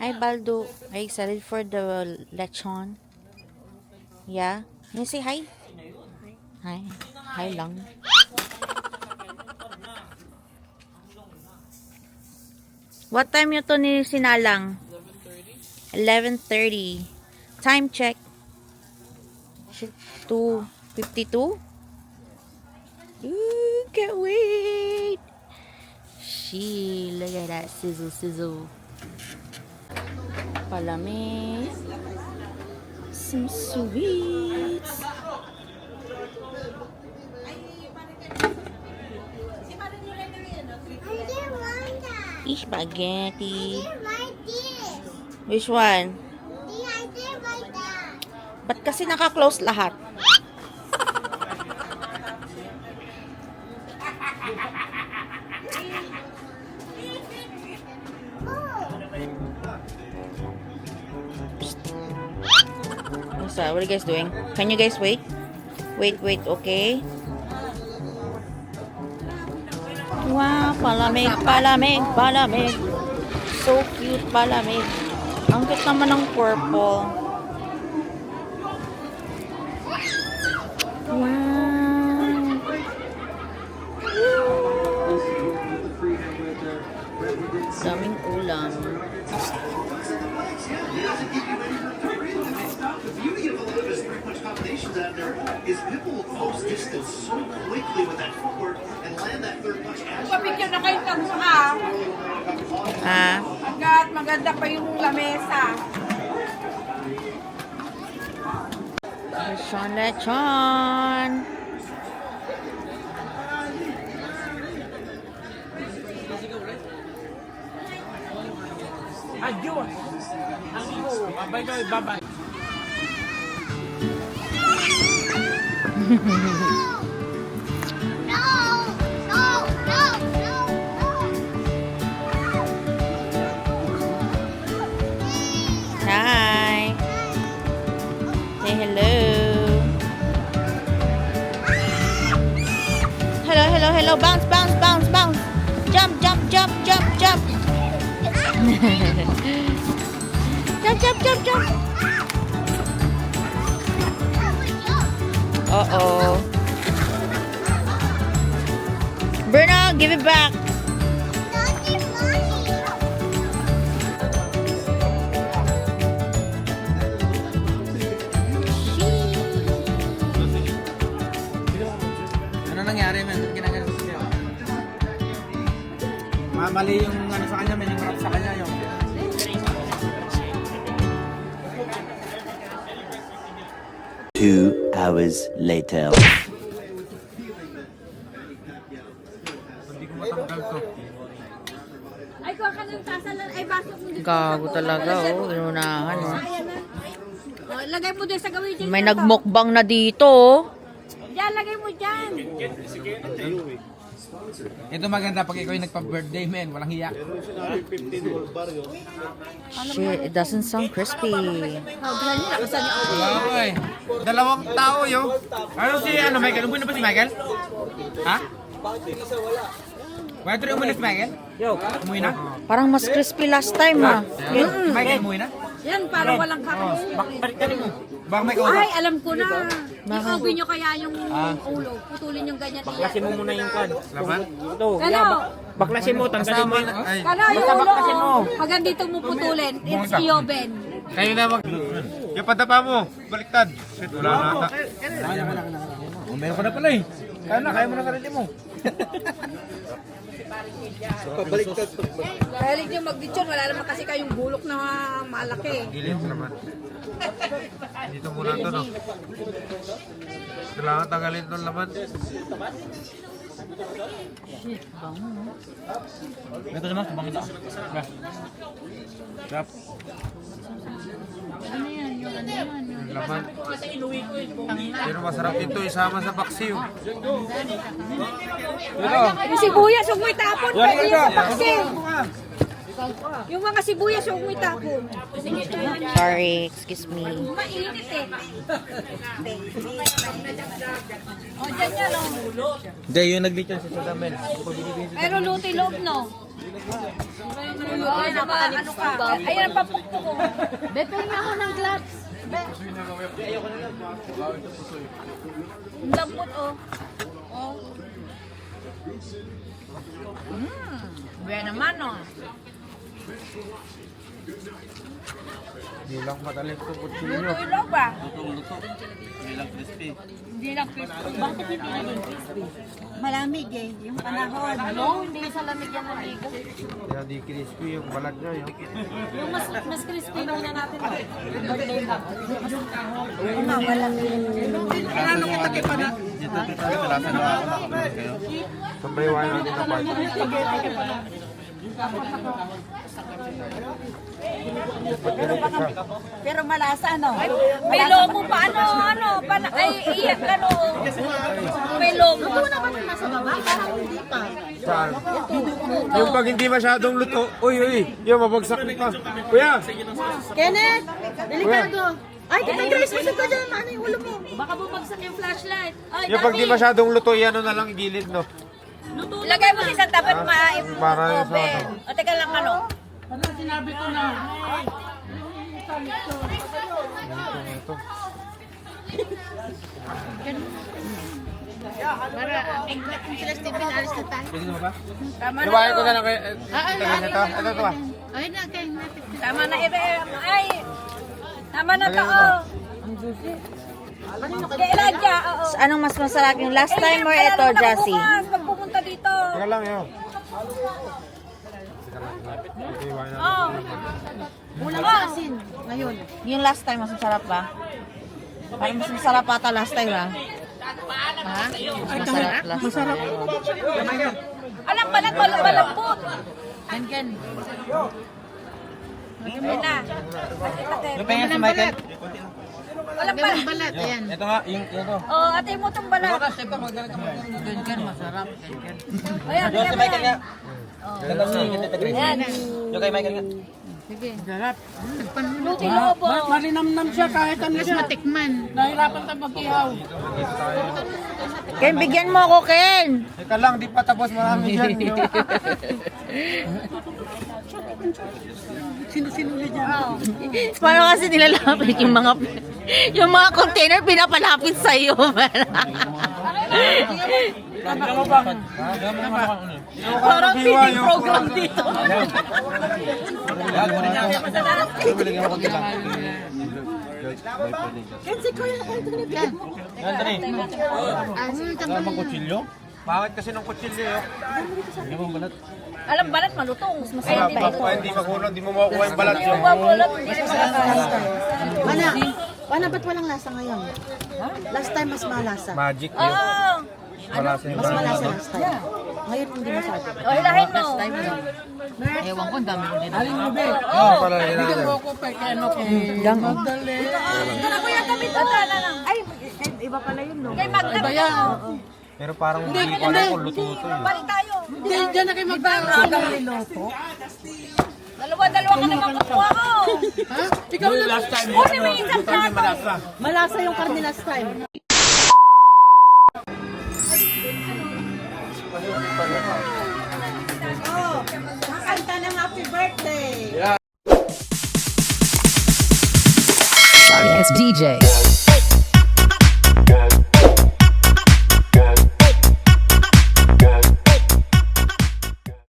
Hi, Baldo. Are you excited for the lechon? Yeah? Can you say hi? Hi. Hi lang. What time yun to ni Sinalang? 11:30. Time check. 2:52. Ooh, can't wait. Look at that sizzle, sizzle. Palamig. Some sweets. Spaghetti. Which one? Ba't kasi naka-close lahat? What's that? What are you guys doing? Can you guys wait? Wait, okay? Wow, palamig, palamig, palamig. So cute, palamig. Ang cute naman ng purple. Wow. Daming ulam. The beauty of Oliva's three-punch combinations out there is Pippa will close distance so quickly with that footwork and land that third punch as Papicture na kayo ng mukha. Ah. Agad, maganda pa yung lamesa. Lechon, lechon. Adios. Abay ko, babay. Hi. Say hello. Hello. Bounce, bounce, bounce, bounce. Jump, jump, jump, jump, jump. Jump, jump, jump, jump. Uh-oh. Bruno, give it back. Ano nangyari, man? Ginagalit siya. Mali yung ano sa kanya, may marap sa kanya yung. Two hours later. Hindi ko matanggal to. Ay, kuha ka ng tasalan. Ay, basok mo dito. Gago talaga, oh. Inunahan, oh. Ayan na. Oh, lagay mo din sa gawin dyan. May nagmukbang na dito, oh. Diyan, lagay mo dyan. Ito maganda pag ikaw yung nagpa-birthday, men. Walang hiya. Shit, it doesn't sound crispy. Oh, ganyan nila. Kasi ni Owen. Wala ko eh. Dalawang tao yun. Ano si Michael? Umuwi na ba si Michael? Ha? Wala tuloy umuwi na si Michael? Umuwi na? Parang mas crispy last time, ah. Michael, umuwi na? Yan, parang walang kakalis. Balik mo. Baka may kausap. Ay, alam ko na. Ikawin nyo kaya yung ulo. Putulin yung ganyan. Baklasin mo muna yung kan. Laban? Ito, Ano? baklasin mo, tanggalin mo. Ay, Kano yung ulo. Hanggang dito mo putulin. It's Ioben. kayo na mag... Yung padapa mo, baliktad. Shit, wala na ata. Oh, meron ka na pala eh. Kaya mo na sarili mo. Kaya nyo mag-dityon. Wala naman kasi kayong bulok na malaki. Gilid naman. Dito muna ito, no? Kailangan tanggalin itong laman. Ito naman, sabang ito. Grab. Yung laman. Pero masarap ito, isama sa paksiw. Yung sibuyas, huwag mo itapon. Pwede yung paksiw. Yung mga sibuyas, huwag mo itapon. Sorry, excuse me. Mainit eh. O, dyan yan o. Hindi, yung nag-lechon sa salamin. Pero luti loob no. Ay, ano ka? Ayan ang papukto ko. Bepe nga ako ng gloves. Ang lambot, oh. Buya naman, oh. Hindi lang madali itong kutsilyo. Luto ilaw ba? Luto. Hindi lang crispy. Hindi lang crispy. Bakit hindi naging crispy? Malamig eh, yung panahon. No, hindi sa lamig yan naligo. Kaya di crispy yung balat niya. Yung mas crispy muna natin. Birthday ba? Wala. Dito talasan na ako nakabalik kayo. Sambaywain natin na part. Pero malasa, no? May lomo pa, ano, ay, iyak, ano. May lomo. Ito naman yung nasa baba, parang hindi pa. Saan? Yung pag hindi masyadong luto. Uy. Yung mabagsak nito. Kuya! Kenneth, delikado. Ay, kita Grace, masok ka dyan. Ano yung ulo mo? Baka bumagsak yung flashlight. Ay, Yung pag di masyadong luto, yan na lang gilid, no? Ilagay mo sa isang tapat Para yung sa open. O, teka lang, ano. Ito. Tama na Iwain ko to. na lang kayo. Ito. Tama na, ay. Tama na to, oh. Kay Elijah, oo. Anong mas masarap, yung last time or ito, Jassy? Pag pumunta dito. Teka lang yun. Ito iwain natin. Oh. Ulang sa asin. Ngayon. Yung last time, mas masarap ba? Parang mas masarap ata last time, ha? Ha? Mas masarap last time. Alam, balapot. Ken. Ayun na. Yung pengen si Michael. Walang balat. Ayan. Ito nga, yung ito. Oh, ate mo itong balat. Ken, masarap. Ayan, Yung si Michael nga. Oh. Ganda si Tita Grace. Ayan. Yung kay Michael nga. Luto lobo. Malinamnam siya kahit ano siya. Matikman. Nahirapan tayo mag-ihaw. Ken, bigyan mo ako, Ken! Teka lang, di pa tapos marami dyan. Sino-sinuli dyan. Paano kasi nilalapit yung mga container pinapalapit sa iyo. Parang feeding program dito. Bakit kasi ng kutsilyo yun? Alam, balat malutong. Mas Kaya masarap pa ito. hindi makulang, hindi mo makukuha yung balat yun. Balat, hindi na masarap. Pana, ba't walang lasa ngayon? Last time mas malasa. Magic yun. Oo. Wala sa yung Mas malasa last time. Ngayon hindi masyado. O, hilahin mo. Ewan ko, ang dami ko din. Aling mo, be. Oo, pala yun Bigyan natin. mo ako pa kay ano kay Magdalene. Ito na, kuya, kami ito. Ay, Iba pala yun, no? kay Magda. Iba yan. Pero parang hindi ko alam kung luto-luto yun. Balik tayo. Hindi, dyan na kay Magdalene. Dalawa ka na makukuha ko. Ha? Ikaw na. Last time. Kunin mo yung isang plato. Malasa yung karne last time. Kanta ng happy birthday! Sorry, it's DJ.